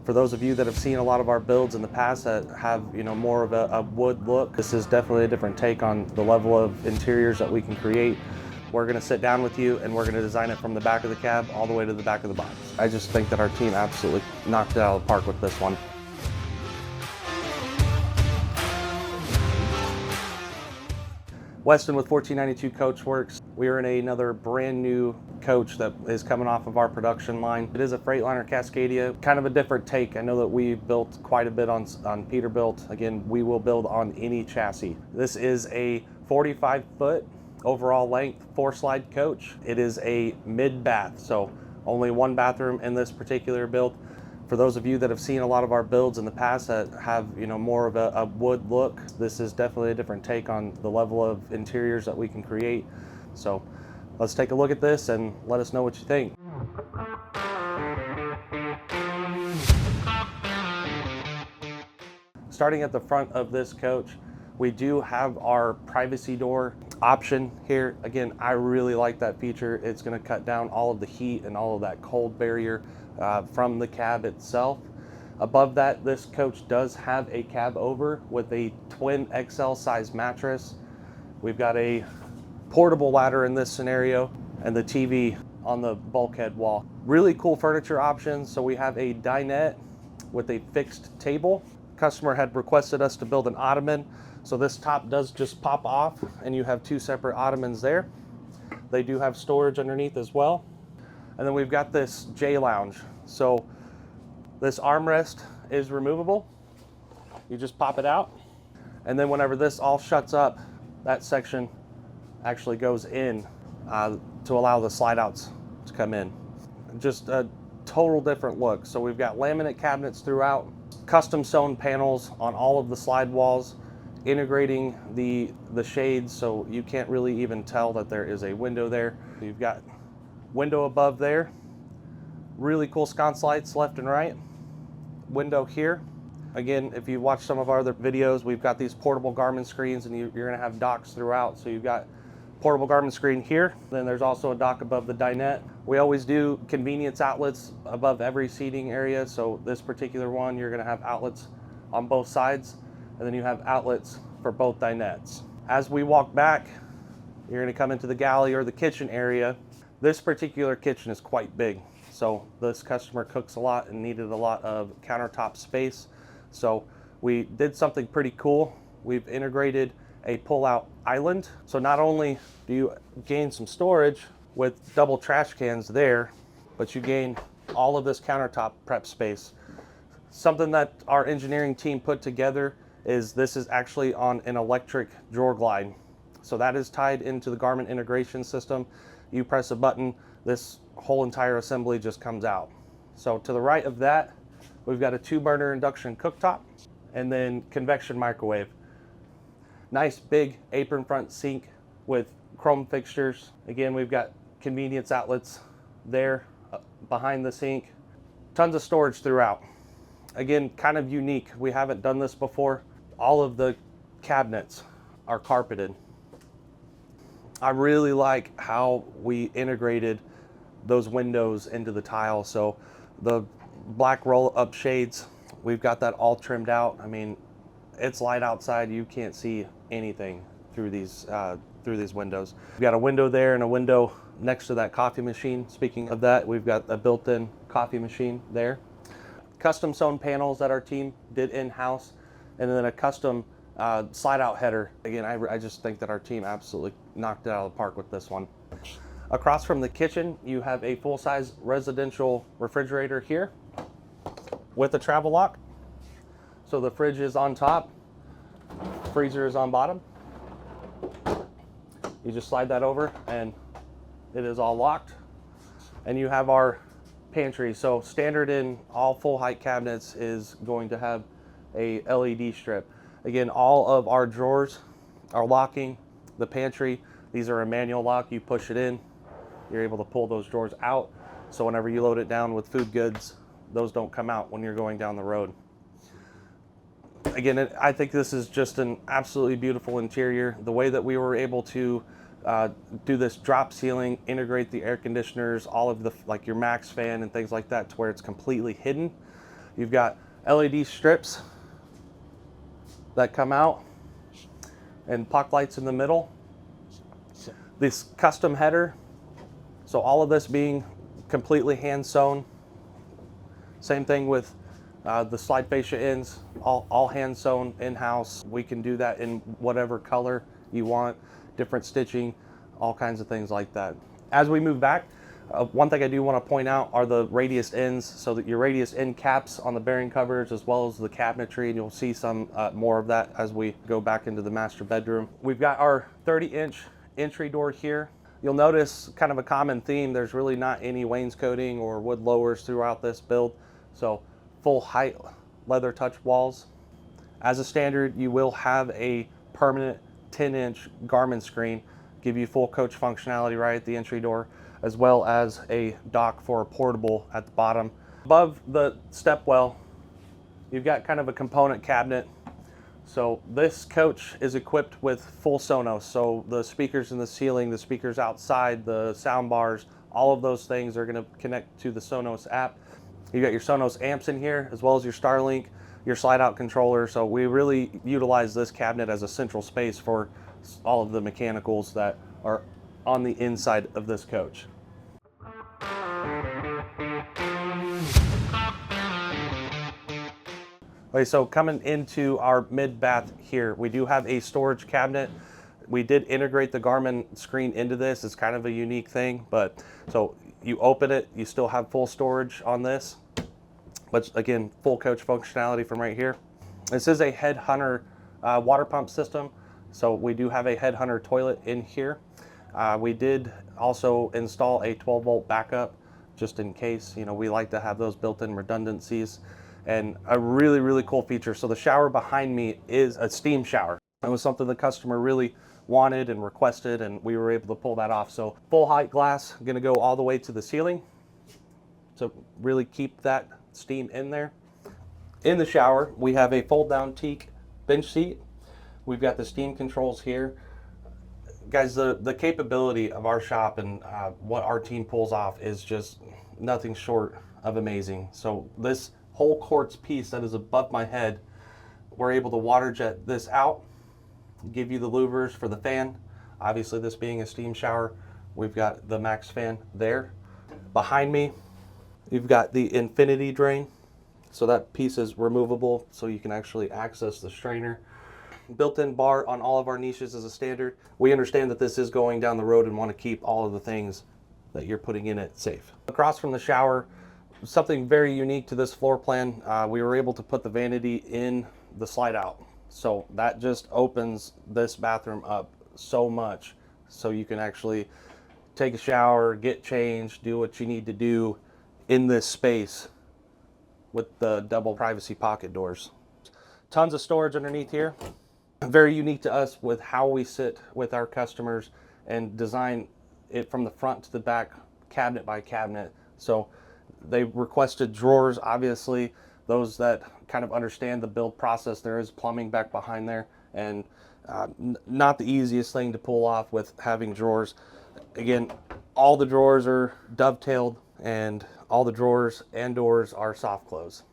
For those of you that have seen a lot of our builds in the past that have, more of a wood look, this is definitely a different take on the level of interiors that we can create. We're going to sit down with you and we're going to design it from the back of the cab all the way to the back of the box. I just think that our team absolutely knocked it out of the park with this one. Weston with 1492 Coachworks. We are in another brand new coach that is coming off of our production line. It is a Freightliner Cascadia, kind of a different take. I know that we built quite a bit on Peterbilt. Again, we will build on any chassis. This is a 45-foot overall length 4-slide coach. It is a mid-bath, so only one bathroom in this particular build. For those of you that have seen a lot of our builds in the past that have, more of a wood look, this is definitely a different take on the level of interiors that we can create. So let's take a look at this and let us know what you think. Starting at the front of this coach, we do have our privacy door option here. Again, I really like that feature. It's going to cut down all of the heat and all of that cold barrier from the cab itself. Above that, this coach does have a cab over with a twin XL size mattress. We've got a portable ladder in this scenario and the TV on the bulkhead wall. Really cool furniture options. So we have a dinette with a fixed table. Customer had requested us to build an ottoman. So this top does just pop off and you have two separate ottomans there. They do have storage underneath as well. And then we've got this J lounge. So this armrest is removable. You just pop it out. And then whenever this all shuts up, that section actually goes in to allow the slide outs to come in. Just a total different look. So we've got laminate cabinets throughout, custom sewn panels on all of the slide walls, integrating the shades so you can't really even tell that there is a window there. You've got window above there, really cool sconce lights left and right, window here. Again, if you watch some of our other videos, we've got these portable garment screens and you're going to have docks throughout. So you've got portable garment screen here, then there's also a dock above the dinette. We always do convenience outlets above every seating area. So this particular one, you're going to have outlets on both sides, and then you have outlets for both dinettes. As we walk back, you're going to come into the galley or the kitchen area. This particular kitchen is quite big. So this customer cooks a lot and needed a lot of countertop space. So we did something pretty cool. We've integrated a pull-out island. So not only do you gain some storage with double trash cans there, but you gain all of this countertop prep space. Something that our engineering team put together is this is actually on an electric drawer glide. So that is tied into the garment integration system. You press a button, this whole entire assembly just comes out. So to the right of that, we've got a 2-burner induction cooktop and then convection microwave. Nice big apron front sink with chrome fixtures. Again, we've got convenience outlets there behind the sink. Tons of storage throughout. Again, kind of unique. We haven't done this before. All of the cabinets are carpeted. I really like how we integrated those windows into the tile. So the black roll-up shades, we've got that all trimmed out. I mean, it's light outside. You can't see anything through these windows. We've got a window there and a window next to that coffee machine. Speaking of that, we've got a built-in coffee machine there. Custom sewn panels that our team did in-house, and then a custom slide-out header. Again, I just think that our team absolutely knocked it out of the park with this one. Across from the kitchen, you have a full-size residential refrigerator here with a travel lock. So the fridge is on top, freezer is on bottom. You just slide that over and it is all locked. And you have our pantry. So standard in all full height cabinets is going to have a LED strip. Again, all of our drawers are locking. The pantry, these are a manual lock. You push it in, you're able to pull those drawers out. So whenever you load it down with food goods, those don't come out when you're going down the road. Again, I think this is just an absolutely beautiful interior. The way that we were able to do this drop ceiling, integrate the air conditioners, all of the, like your max fan and things like that, to where it's completely hidden. You've got LED strips that come out and puck lights in the middle. This custom header, so all of this being completely hand sewn. Same thing with the slide fascia ends, all hand sewn in-house. We can do that in whatever color you want, different stitching, all kinds of things like that. As we move back, one thing I do want to point out are the radius ends, so that your radius end caps on the bearing covers as well as the cabinetry, and you'll see some more of that as we go back into the master bedroom. We've got our 30-inch entry door here. You'll notice kind of a common theme, there's really not any wainscoting or wood lowers throughout this build, so full height leather touch walls. As a standard, you will have a permanent 10-inch Garmin screen, give you full coach functionality right at the entry door, as well as a dock for a portable at the bottom. Above the stepwell, you've got kind of a component cabinet. So this coach is equipped with full Sonos. So the speakers in the ceiling, the speakers outside, the sound bars, all of those things are going to connect to the Sonos app. You got your Sonos amps in here, as well as your Starlink, your slide out controller. So we really utilize this cabinet as a central space for all of the mechanicals that are on the inside of this coach. Okay, so coming into our mid bath here, we do have a storage cabinet. We did integrate the Garmin screen into this. It's kind of a unique thing, but so you open it, you still have full storage on this, but again, full coach functionality from right here. This is a Headhunter water pump system, so we do have a Headhunter toilet in here. We did also install a 12-volt backup, just in case. You know, we like to have those built-in redundancies. And a really, really cool feature. So the shower behind me is a steam shower. It was something the customer really wanted and requested, and we were able to pull that off. So full height glass, gonna go all the way to the ceiling. So really keep that steam in there. In the shower, we have a fold down teak bench seat. We've got the steam controls here. Guys, the capability of our shop and what our team pulls off is just nothing short of amazing. So this whole quartz piece that is above my head, we're able to water jet this out, give you the louvers for the fan. Obviously, this being a steam shower, we've got the max fan there. Behind me, you've got the infinity drain. So that piece is removable, so you can actually access the strainer. Built-in bar on all of our niches is a standard. We understand that this is going down the road and want to keep all of the things that you're putting in it safe. Across from the shower, something very unique to this floor plan, we were able to put the vanity in the slide out. So that just opens this bathroom up so much, so you can actually take a shower, get changed, do what you need to do in this space with the double privacy pocket doors. Tons of storage underneath here. Very unique to us with how we sit with our customers and design it from the front to the back, cabinet by cabinet. So they requested drawers. Obviously, those that kind of understand the build process, there is plumbing back behind there, and not the easiest thing to pull off with having drawers. Again, all the drawers are dovetailed, and all the drawers and doors are soft close.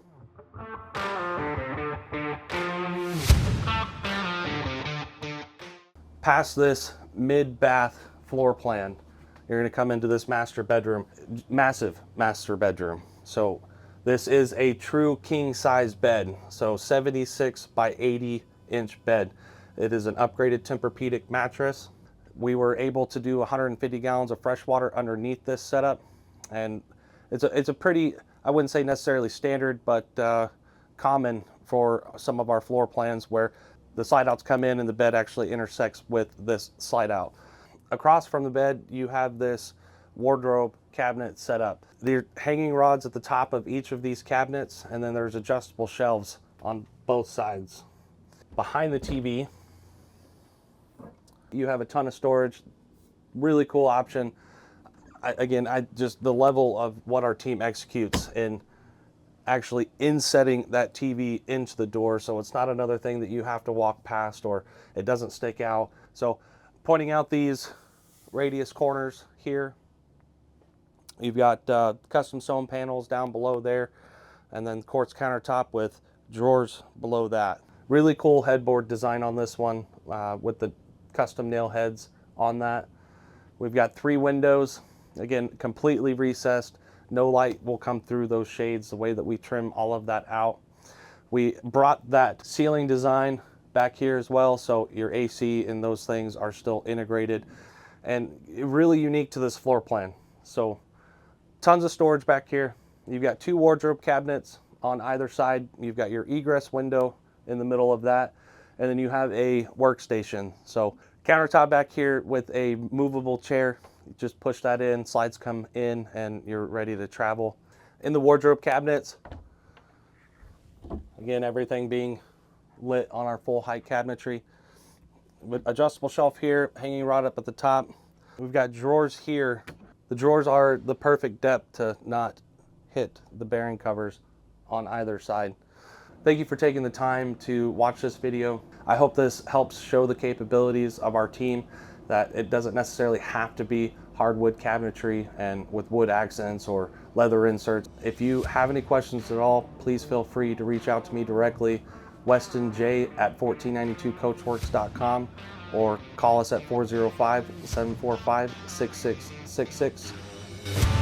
Past this mid-bath floor plan, you're going to come into this master bedroom, massive master bedroom. So this is a true king size bed. So 76 by 80 inch bed. It is an upgraded Tempur-Pedic mattress. We were able to do 150 gallons of fresh water underneath this setup. And it's a pretty, I wouldn't say necessarily standard, but common for some of our floor plans where the slide outs come in and the bed actually intersects with this slide out. Across from the bed, you have this wardrobe cabinet set up. There are hanging rods at the top of each of these cabinets, and then there's adjustable shelves on both sides. Behind the TV, you have a ton of storage. Really cool option. Just the level of what our team executes in actually insetting that TV into the door, so it's not another thing that you have to walk past or it doesn't stick out. So pointing out these radius corners here, you've got custom sewn panels down below there. and then quartz countertop with drawers below that. Really cool headboard design on this one with the custom nail heads on that. We've got 3 windows, again, completely recessed. No light will come through those shades the way that we trim all of that out. We brought that ceiling design back here as well, so your AC and those things are still integrated, and really unique to this floor plan. So tons of storage back here. You've got 2 wardrobe cabinets on either side. You've got your egress window in the middle of that, and then you have a workstation. So countertop back here with a movable chair. You just push that in, slides come in, and you're ready to travel. In the wardrobe cabinets, again, everything being lit on our full height cabinetry. With adjustable shelf here, hanging rod up at the top. We've got drawers here. The drawers are the perfect depth to not hit the bearing covers on either side. Thank you for taking the time to watch this video. I hope this helps show the capabilities of our team, that it doesn't necessarily have to be hardwood cabinetry and with wood accents or leather inserts. If you have any questions at all, please feel free to reach out to me directly, westonj@1492coachworks.com, or call us at 405-745-6666.